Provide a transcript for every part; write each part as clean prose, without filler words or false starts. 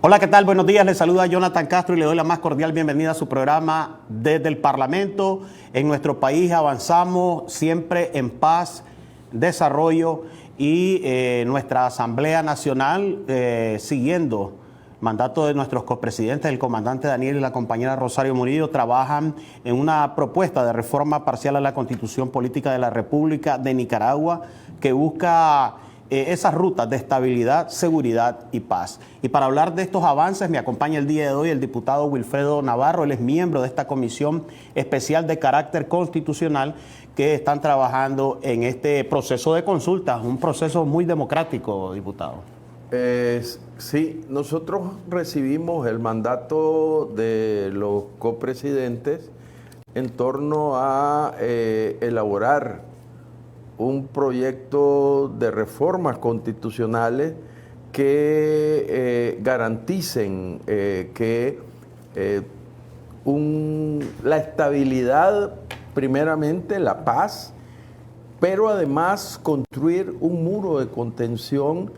Hola, ¿qué tal? Buenos días, les saluda Jonathan Castro y le doy la más cordial bienvenida a su programa Desde el Parlamento. En nuestro país avanzamos siempre en paz, desarrollo y nuestra Asamblea Nacional, siguiendo mandato de nuestros copresidentes, el comandante Daniel y la compañera Rosario Murillo, trabajan en una propuesta de reforma parcial a la Constitución Política de la República de Nicaragua que busca esas rutas de estabilidad, seguridad y paz. Y para hablar de estos avances me acompaña el día de hoy el diputado Wilfredo Navarro. Él es miembro de esta comisión especial de carácter constitucional que están trabajando en este proceso de consultas, un proceso muy democrático, diputado. Sí, nosotros recibimos el mandato de los copresidentes en torno a elaborar un proyecto de reformas constitucionales que garanticen la estabilidad, primeramente la paz, pero además construir un muro de contención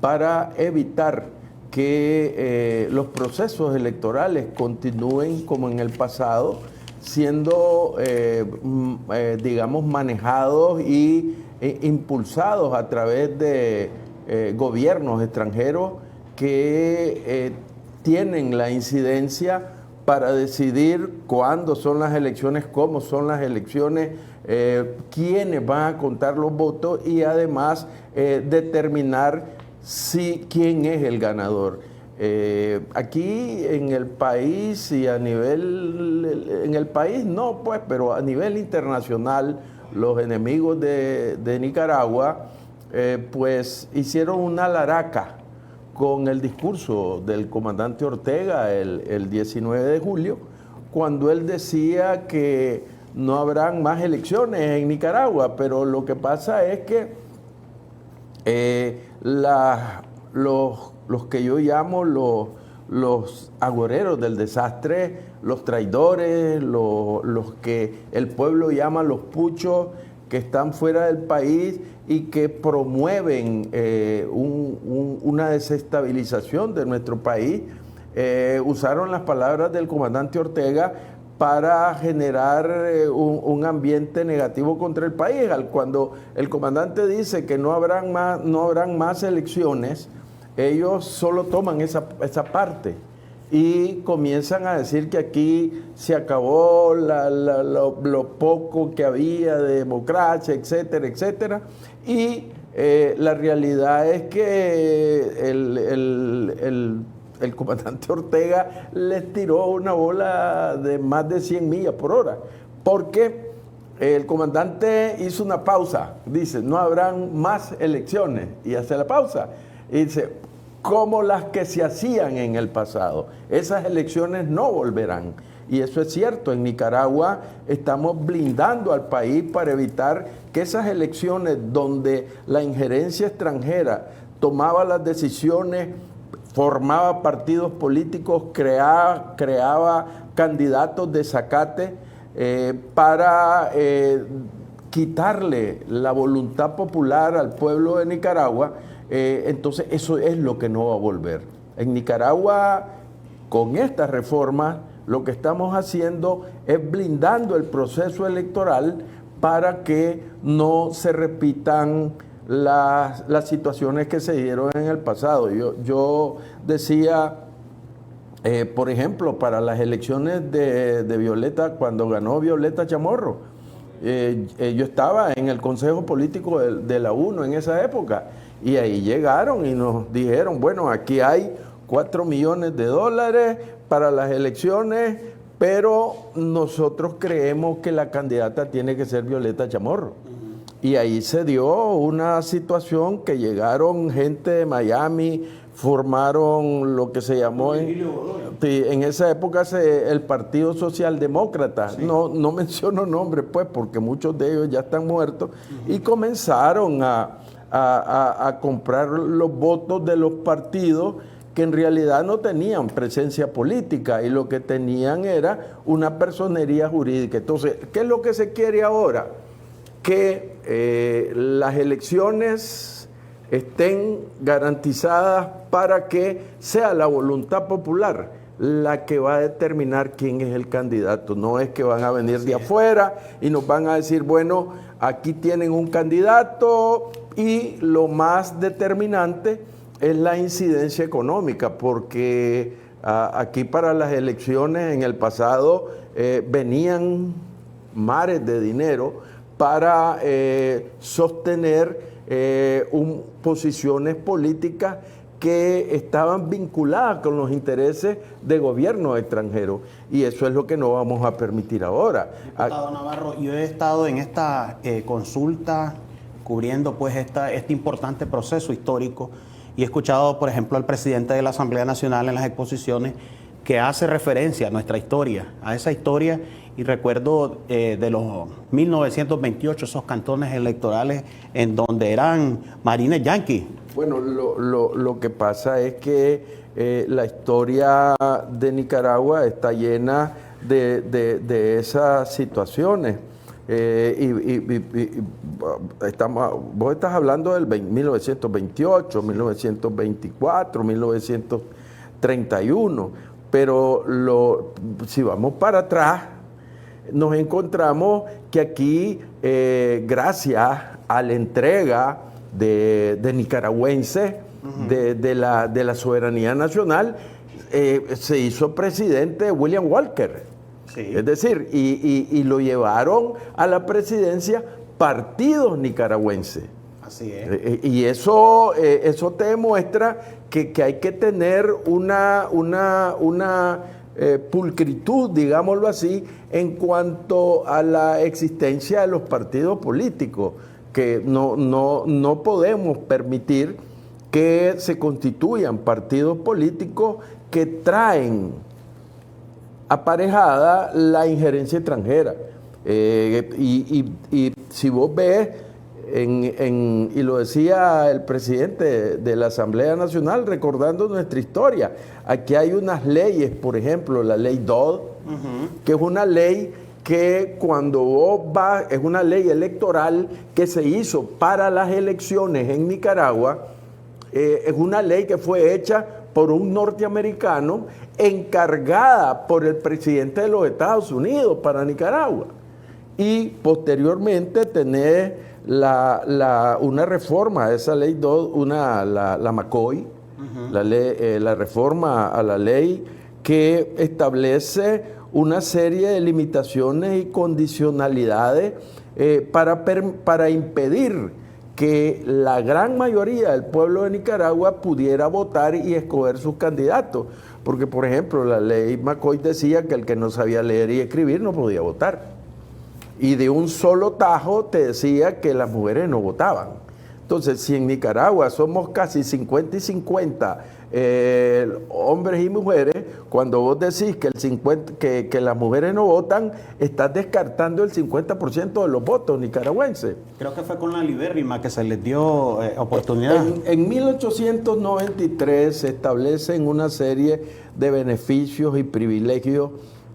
para evitar que los procesos electorales continúen como en el pasado, siendo, digamos, manejados e impulsados a través de gobiernos extranjeros que tienen la incidencia para decidir cuándo son las elecciones, cómo son las elecciones, quiénes van a contar los votos y además determinar quién es el ganador. Aquí en el país y en el país no, pues, pero a nivel internacional, los enemigos de Nicaragua, pues hicieron una laraca con el discurso del comandante Ortega el 19 de julio, cuando él decía que no habrán más elecciones en Nicaragua, pero lo que pasa es que los que yo llamo los agoreros del desastre, los traidores, los que el pueblo llama los puchos, que están fuera del país y que promueven una desestabilización de nuestro país, usaron las palabras del comandante Ortega para generar un ambiente negativo contra el país. Cuando el comandante dice que no habrán más elecciones, ellos solo toman esa parte y comienzan a decir que aquí se acabó lo poco que había de democracia, etcétera, etcétera. Y la realidad es que el comandante Ortega les tiró una bola de más de 100 millas por hora, porque el comandante hizo una pausa, dice, no habrán más elecciones, y hace la pausa, y dice, como las que se hacían en el pasado, esas elecciones no volverán. Y eso es cierto, en Nicaragua estamos blindando al país para evitar que esas elecciones donde la injerencia extranjera tomaba las decisiones, formaba partidos políticos, creaba candidatos de zacate para quitarle la voluntad popular al pueblo de Nicaragua. Entonces eso es lo que no va a volver. En Nicaragua, con estas reformas, lo que estamos haciendo es blindando el proceso electoral para que no se repitan las situaciones que se dieron en el pasado. Yo decía, por ejemplo, para las elecciones de Violeta, cuando ganó Violeta Chamorro, yo estaba en el Consejo Político de la UNO en esa época, y ahí llegaron y nos dijeron, bueno, aquí hay $4 millones para las elecciones, pero nosotros creemos que la candidata tiene que ser Violeta Chamorro. Y ahí se dio una situación que llegaron gente de Miami, formaron lo que se llamó en esa época el Partido Socialdemócrata, sí. No menciono nombres, pues, porque muchos de ellos ya están muertos, y comenzaron a comprar los votos de los partidos que en realidad no tenían presencia política y lo que tenían era una personería jurídica. Entonces, ¿qué es lo que se quiere ahora? Que las elecciones estén garantizadas para que sea la voluntad popular la que va a determinar quién es el candidato. No es que van a venir de afuera y nos van a decir, bueno, aquí tienen un candidato y lo más determinante es la incidencia económica, porque aquí para las elecciones en el pasado venían mares de dinero para sostener posiciones políticas que estaban vinculadas con los intereses de gobiernos extranjeros, y eso es lo que no vamos a permitir ahora. Diputado Navarro, yo he estado en esta consulta cubriendo pues este importante proceso histórico y he escuchado, por ejemplo, al presidente de la Asamblea Nacional en las exposiciones que hace referencia a nuestra historia, a esa historia, y recuerdo de los 1928, esos cantones electorales en donde eran marines yanquis. Bueno, lo que pasa es que la historia de Nicaragua está llena de esas situaciones. Vos estás hablando del 1928, 1924, 1931, pero si vamos para atrás, nos encontramos que aquí, gracias a la entrega de nicaragüenses de la soberanía nacional, se hizo presidente William Walker. Sí. Es decir, y lo llevaron a la presidencia partidos nicaragüenses. Así es. Y eso te demuestra que hay que tener una pulcritud, digámoslo así, en cuanto a la existencia de los partidos políticos, que no podemos permitir que se constituyan partidos políticos que traen aparejada la injerencia extranjera. Y si vos ves, y lo decía el presidente de la Asamblea Nacional, recordando nuestra historia, aquí hay unas leyes, por ejemplo, la ley Dodd, que es una ley que cuando vos vas, es una ley electoral que se hizo para las elecciones en Nicaragua, es una ley que fue hecha por un norteamericano encargada por el presidente de los Estados Unidos para Nicaragua. Y posteriormente tenés una reforma de esa ley, la McCoy, la reforma a la ley que establece una serie de limitaciones y condicionalidades para impedir que la gran mayoría del pueblo de Nicaragua pudiera votar y escoger sus candidatos. Porque, por ejemplo, la ley McCoy decía que el que no sabía leer y escribir no podía votar. Y de un solo tajo te decía que las mujeres no votaban. Entonces, si en Nicaragua somos casi 50 y 50 hombres y mujeres, cuando vos decís que las mujeres no votan, estás descartando el 50% de los votos nicaragüenses. Creo que fue con la libérrima que se les dio oportunidad. En 1893 se establecen una serie de beneficios y privilegios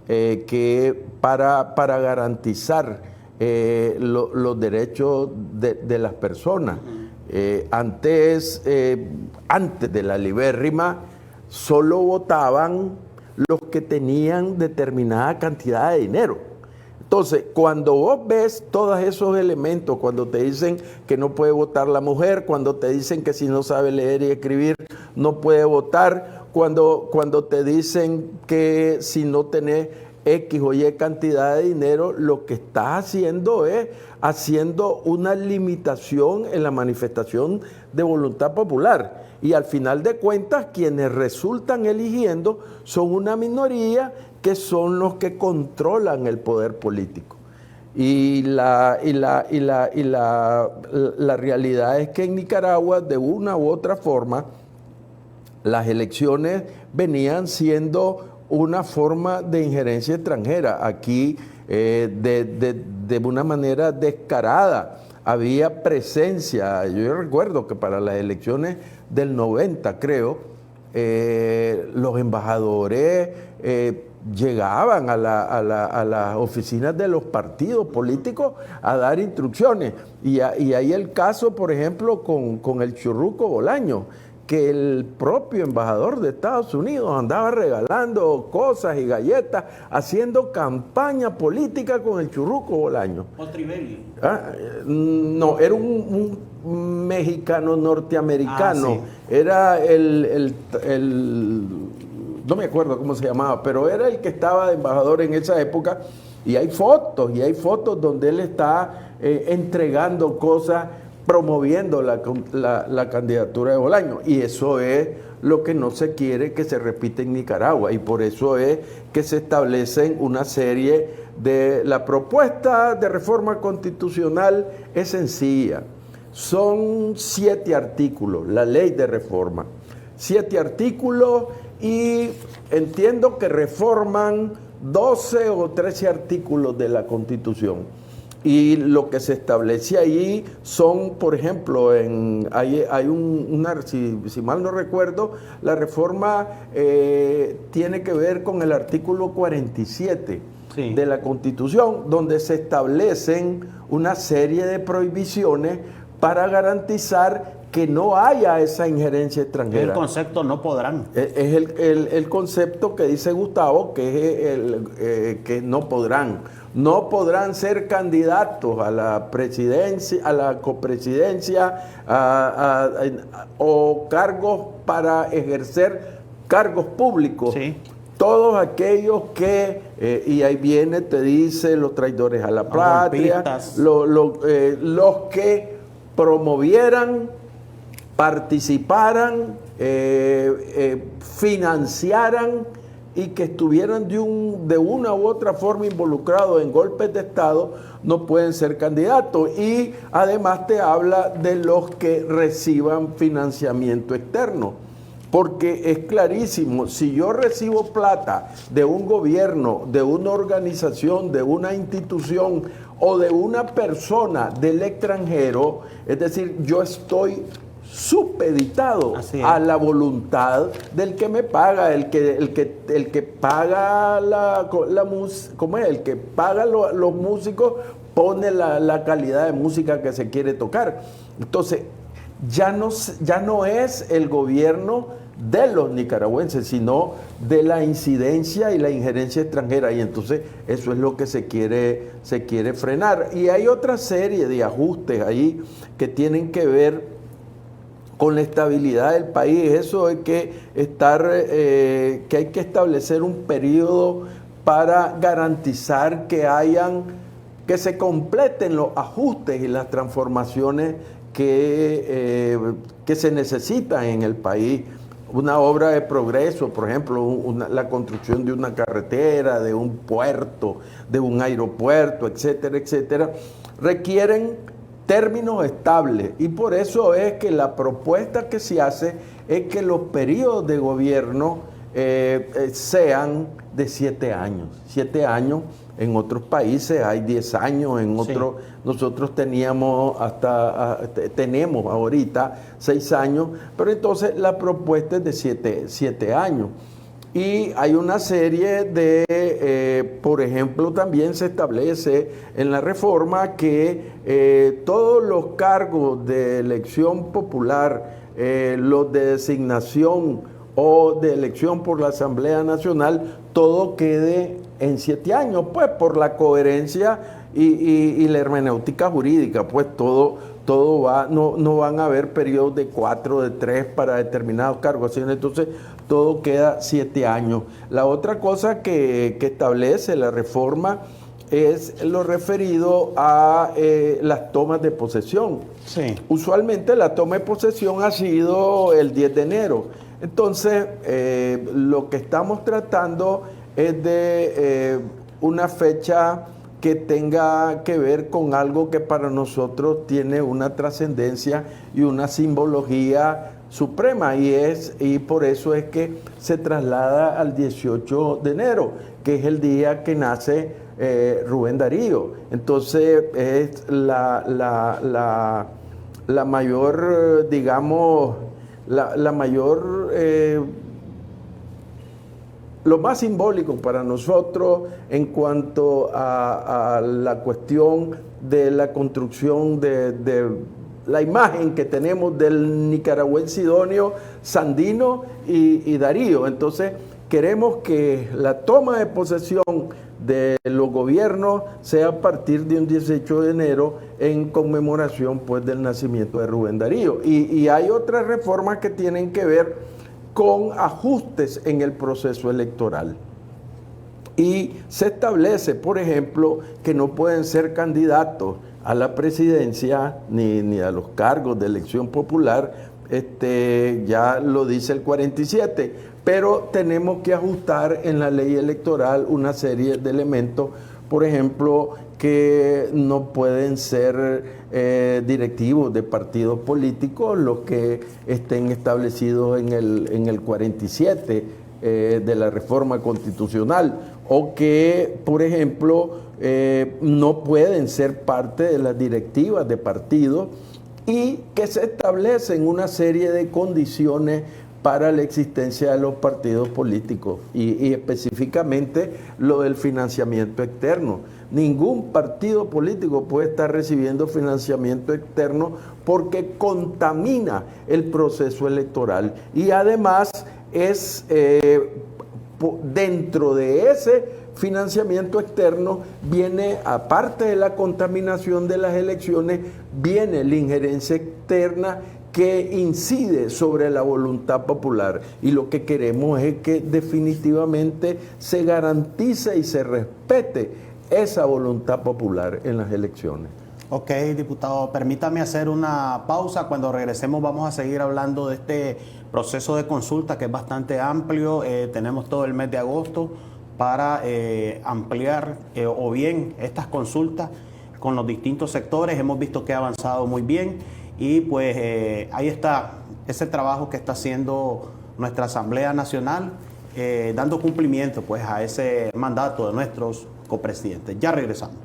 que para garantizar los derechos de las personas. Antes de la libérrima, solo votaban los que tenían determinada cantidad de dinero. Entonces, cuando vos ves todos esos elementos, cuando te dicen que no puede votar la mujer, cuando te dicen que si no sabe leer y escribir no puede votar, cuando te dicen que si no tenés X o Y cantidad de dinero, lo que estás haciendo es haciendo una limitación en la manifestación de voluntad popular. Y al final de cuentas, quienes resultan eligiendo son una minoría que son los que controlan el poder político. Y la realidad es que en Nicaragua, de una u otra forma, las elecciones venían siendo una forma de injerencia extranjera. Aquí, de una manera descarada, había presencia. Yo recuerdo que para las elecciones del 90, creo, los embajadores llegaban a las oficinas de los partidos políticos a dar instrucciones. Y hay el caso, por ejemplo, con el Churruco Bolaño, que el propio embajador de Estados Unidos andaba regalando cosas y galletas, haciendo campaña política con el Churruco Bolaño. Otrivelli. No, era un mexicano norteamericano. Sí. Era no me acuerdo cómo se llamaba, pero era el que estaba de embajador en esa época. Y hay fotos donde él está entregando cosas, promoviendo la candidatura de Bolaño. Y eso es lo que no se quiere que se repita en Nicaragua. Y por eso es que se establecen una serie de... La propuesta de reforma constitucional es sencilla. Son 7 artículos, la ley de reforma. 7 artículos y entiendo que reforman 12 o 13 artículos de la Constitución. Y lo que se establece ahí son, por ejemplo, hay si mal no recuerdo, la reforma tiene que ver con el artículo 47 sí. de la Constitución, donde se establecen una serie de prohibiciones para garantizar que no haya esa injerencia extranjera. El concepto no podrán. Es el concepto que dice Gustavo, que es que no podrán. No podrán ser candidatos a la presidencia, a la copresidencia o cargos para ejercer cargos públicos. Sí. Todos aquellos que, y ahí viene, te dice, los traidores a la patria, los que promovieran, participaran, financiaran y que estuvieran de una u otra forma involucrados en golpes de Estado, no pueden ser candidatos. Y además te habla de los que reciban financiamiento externo. Porque es clarísimo, si yo recibo plata de un gobierno, de una organización, de una institución o de una persona del extranjero, es decir, yo estoy supeditado a la voluntad del que me paga, el que paga el que paga los músicos pone la calidad de música que se quiere tocar. Entonces, ya no es el gobierno de los nicaragüenses, sino de la incidencia y la injerencia extranjera, y entonces eso es lo que se quiere frenar. Y hay otra serie de ajustes ahí que tienen que ver con la estabilidad del país. Eso es que hay que establecer un periodo para garantizar que se completen los ajustes y las transformaciones que se necesitan en el país. Una obra de progreso, por ejemplo, la construcción de una carretera, de un puerto, de un aeropuerto, etcétera, etcétera, requieren términos estables, y por eso es que la propuesta que se hace es que los periodos de gobierno sean de 7 años. 7 años, en otros países hay 10 años, en otros sí. Nosotros tenemos tenemos ahorita 6 años, pero entonces la propuesta es de 7 años. Y hay una serie por ejemplo, también se establece en la reforma que todos los cargos de elección popular, los de designación o de elección por la Asamblea Nacional, todo quede en 7 años, pues por la coherencia y la hermenéutica jurídica, pues todo va, no van a haber periodos de 4, de 3 para determinados cargos, entonces todo queda 7 años. La otra cosa que establece la reforma es lo referido a las tomas de posesión. Sí. Usualmente la toma de posesión ha sido el 10 de enero. Entonces, lo que estamos tratando es de una fecha que tenga que ver con algo que para nosotros tiene una trascendencia y una simbología suprema, y por eso es que se traslada al 18 de enero, que es el día que nace Rubén Darío. Entonces es la mayor, digamos, la mayor lo más simbólico para nosotros en cuanto a la cuestión de la construcción de la imagen que tenemos del nicaragüense idóneo, Sandino y Darío. Entonces, queremos que la toma de posesión de los gobiernos sea a partir de un 18 de enero en conmemoración pues del nacimiento de Rubén Darío. Y hay otras reformas que tienen que ver con ajustes en el proceso electoral. Y se establece, por ejemplo, que no pueden ser candidatos a la presidencia ni a los cargos de elección popular, ya lo dice el 47, pero tenemos que ajustar en la ley electoral una serie de elementos, por ejemplo, que no pueden ser directivos de partidos políticos los que estén establecidos en el 47 de la reforma constitucional, o que, por ejemplo, no pueden ser parte de las directivas de partidos, y que se establecen una serie de condiciones para la existencia de los partidos políticos y específicamente lo del financiamiento externo. Ningún partido político puede estar recibiendo financiamiento externo porque contamina el proceso electoral, y además es dentro de ese financiamiento externo viene, aparte de la contaminación de las elecciones, viene la injerencia externa que incide sobre la voluntad popular, y lo que queremos es que definitivamente se garantice y se respete esa voluntad popular en las elecciones. Ok, diputado, permítame hacer una pausa. Cuando regresemos vamos a seguir hablando de este proceso de consulta que es bastante amplio. Tenemos todo el mes de agosto para ampliar o bien estas consultas con los distintos sectores. Hemos visto que ha avanzado muy bien y pues ahí está ese trabajo que está haciendo nuestra Asamblea Nacional, dando cumplimiento pues a ese mandato de nuestros copresidentes. Ya regresamos.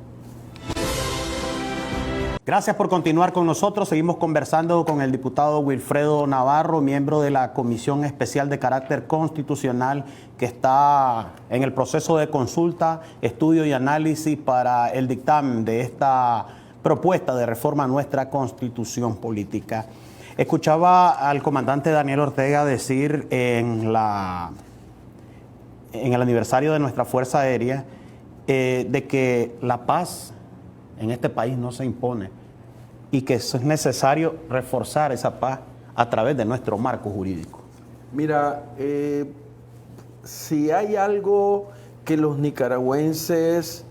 Gracias por continuar con nosotros. Seguimos conversando con el diputado Wilfredo Navarro, miembro de la Comisión Especial de Carácter Constitucional, que está en el proceso de consulta, estudio y análisis para el dictamen de esta propuesta de reforma a nuestra Constitución Política. Escuchaba al comandante Daniel Ortega decir en el aniversario de nuestra Fuerza Aérea de que la paz en este país no se impone y que es necesario reforzar esa paz a través de nuestro marco jurídico. Mira, si hay algo que los nicaragüenses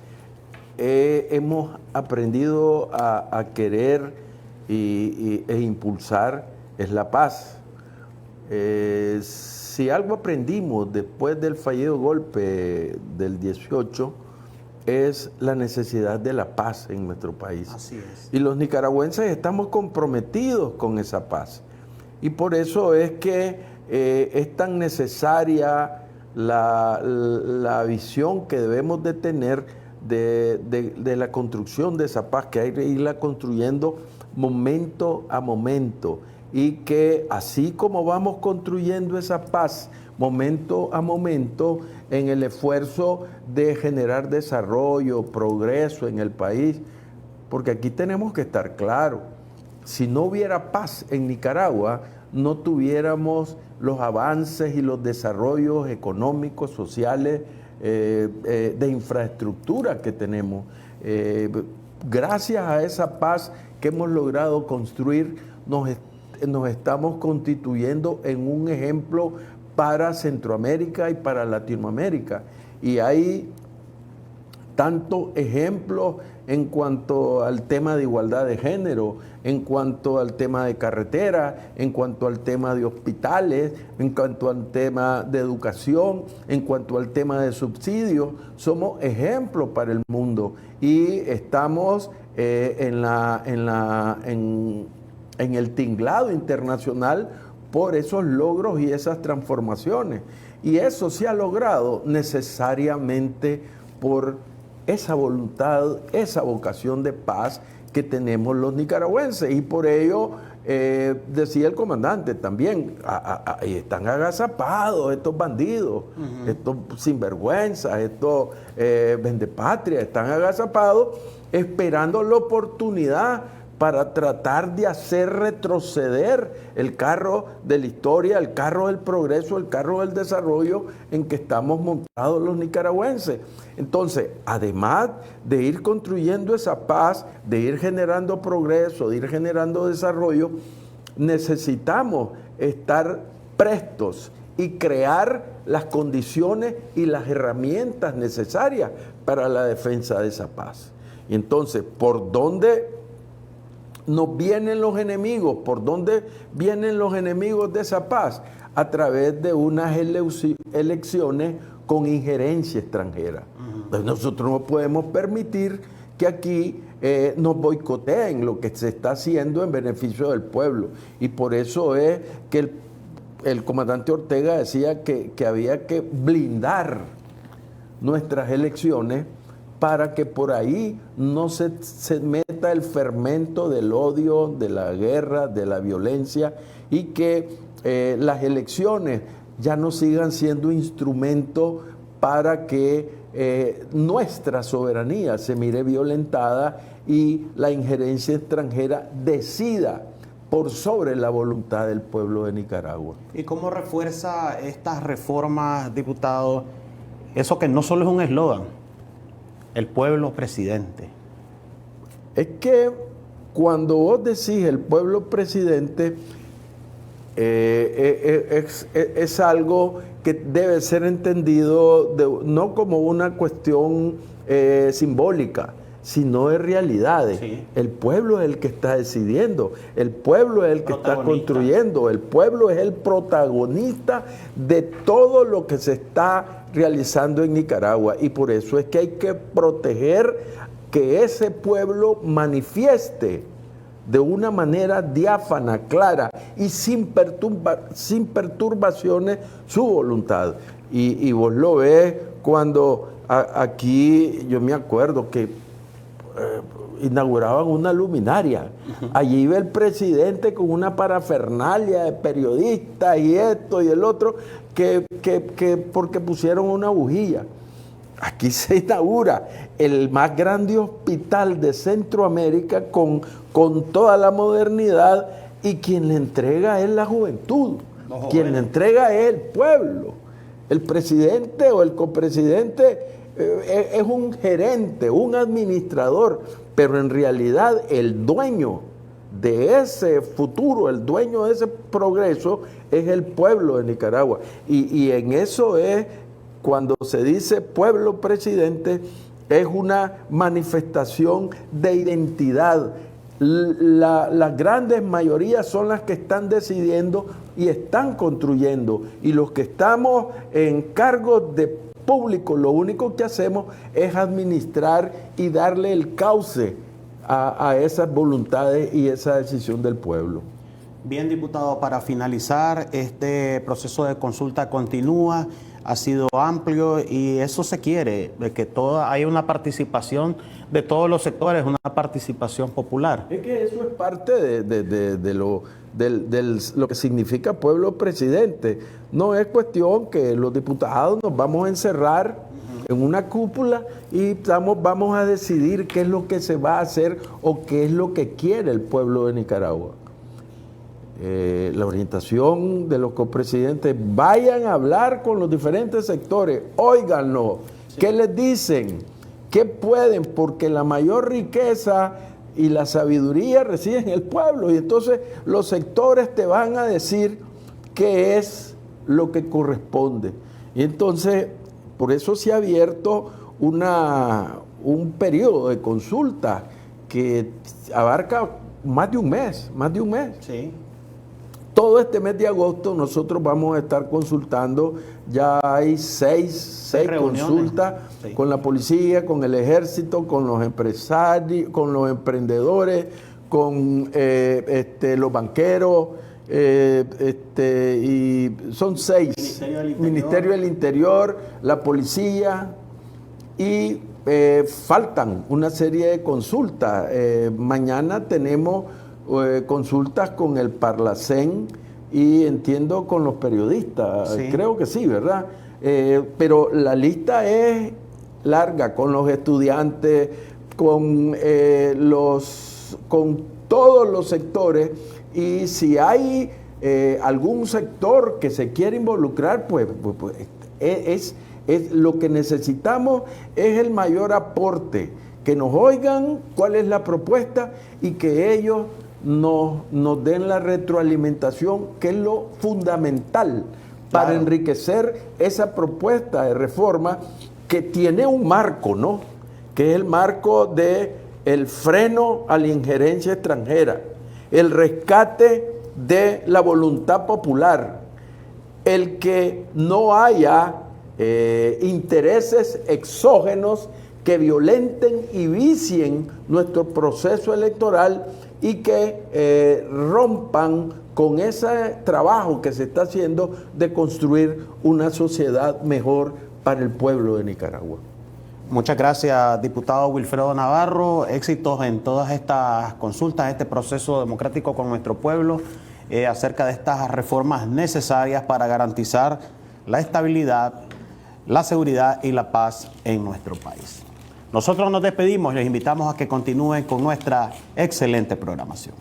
hemos aprendido a querer e impulsar, es la paz. Si algo aprendimos después del fallido golpe del 18, es la necesidad de la paz en nuestro país. Así es. Y los nicaragüenses estamos comprometidos con esa paz. Y por eso es que es tan necesaria la visión que debemos de tener de la construcción de esa paz, que hay que irla construyendo momento a momento. Y que así como vamos construyendo esa paz momento a momento, en el esfuerzo de generar desarrollo, progreso en el país, porque aquí tenemos que estar claros, si no hubiera paz en Nicaragua, no tuviéramos los avances y los desarrollos económicos, sociales, de infraestructura que tenemos. Gracias a esa paz que hemos logrado construir, nos estamos constituyendo en un ejemplo para Centroamérica y para Latinoamérica. Y hay tantos ejemplos en cuanto al tema de igualdad de género, en cuanto al tema de carretera, en cuanto al tema de hospitales, en cuanto al tema de educación, en cuanto al tema de subsidios. Somos ejemplos para el mundo y estamos en el tinglado internacional por esos logros y esas transformaciones. Y eso se ha logrado necesariamente por esa voluntad, esa vocación de paz que tenemos los nicaragüenses. Y por ello decía el comandante también, están agazapados estos bandidos, estos sinvergüenzas, estos vendepatria, están agazapados esperando la oportunidad para tratar de hacer retroceder el carro de la historia, el carro del progreso, el carro del desarrollo en que estamos montados los nicaragüenses. Entonces, además de ir construyendo esa paz, de ir generando progreso, de ir generando desarrollo, necesitamos estar prestos y crear las condiciones y las herramientas necesarias para la defensa de esa paz. Y entonces, ¿por dónde nos vienen los enemigos? ¿Por dónde vienen los enemigos de esa paz? A través de unas elecciones con injerencia extranjera. Entonces nosotros no podemos permitir que aquí nos boicoteen lo que se está haciendo en beneficio del pueblo. Y por eso es que el comandante Ortega decía que había que blindar nuestras elecciones para que por ahí no se meta el fermento del odio, de la guerra, de la violencia, y que las elecciones ya no sigan siendo instrumento para que nuestra soberanía se mire violentada y la injerencia extranjera decida por sobre la voluntad del pueblo de Nicaragua. ¿Y cómo refuerza estas reformas, diputado, eso que no solo es un eslogan? El pueblo presidente. Es que cuando vos decís el pueblo presidente, es algo que debe ser entendido no como una cuestión simbólica, sino de realidades. Sí. El pueblo es el que está decidiendo, el pueblo es el que está construyendo, el pueblo es el protagonista de todo lo que se está realizando en Nicaragua, y por eso es que hay que proteger que ese pueblo manifieste de una manera diáfana, clara y sin perturbaciones su voluntad. Y vos lo ves cuando aquí, yo me acuerdo que inauguraban una luminaria. Allí iba el presidente con una parafernalia de periodistas y esto y el otro, que porque pusieron una bujía. Aquí se inaugura el más grande hospital de Centroamérica con toda la modernidad, y quien le entrega es la juventud, quien le entrega es el pueblo. El presidente o el copresidente es un gerente, un administrador, pero en realidad el dueño de ese futuro, el dueño de ese progreso es el pueblo de Nicaragua. Y en eso es, cuando se dice pueblo presidente, es una manifestación de identidad. Las grandes mayorías son las que están decidiendo y están construyendo, y los que estamos en cargos de público, lo único que hacemos es administrar y darle el cauce a esas voluntades y esa decisión del pueblo. Bien, diputado, para finalizar, este proceso de consulta continúa, ha sido amplio, y eso se quiere, de que haya una participación de todos los sectores, una participación popular. Es que eso es parte de lo que significa pueblo presidente. No es cuestión que los diputados nos vamos a encerrar en una cúpula y vamos a decidir qué es lo que se va a hacer o qué es lo que quiere el pueblo de Nicaragua. La orientación de los copresidentes: vayan a hablar con los diferentes sectores, óiganlo, sí. ¿Qué les dicen? ¿Qué pueden? Porque la mayor riqueza y la sabiduría reside en el pueblo, y entonces los sectores te van a decir qué es lo que corresponde. Y entonces, por eso se ha abierto un periodo de consulta que abarca más de un mes. Sí. Todo este mes de agosto nosotros vamos a estar consultando. Ya hay seis consultas, sí, con la policía, con el ejército, con los empresarios, con los emprendedores, con los banqueros, y son 6. Ministerio del Interior, la policía, y faltan una serie de consultas. Mañana tenemos consultas con el Parlacén y entiendo con los periodistas, Sí. creo que sí, ¿verdad? Pero la lista es larga, con los estudiantes, con todos los sectores, y si hay algún sector que se quiere involucrar, pues es lo que necesitamos, es el mayor aporte, que nos oigan cuál es la propuesta y que ellos nos den la retroalimentación, que es lo fundamental para Claro. enriquecer esa propuesta de reforma que tiene un marco, ¿no? Que es el marco de el freno a la injerencia extranjera, el rescate de la voluntad popular, el que no haya intereses exógenos que violenten y vicien nuestro proceso electoral y que rompan con ese trabajo que se está haciendo de construir una sociedad mejor para el pueblo de Nicaragua. Muchas gracias, diputado Wilfredo Navarro. Éxitos en todas estas consultas, este proceso democrático con nuestro pueblo, acerca de estas reformas necesarias para garantizar la estabilidad, la seguridad y la paz en nuestro país. Nosotros nos despedimos y les invitamos a que continúen con nuestra excelente programación.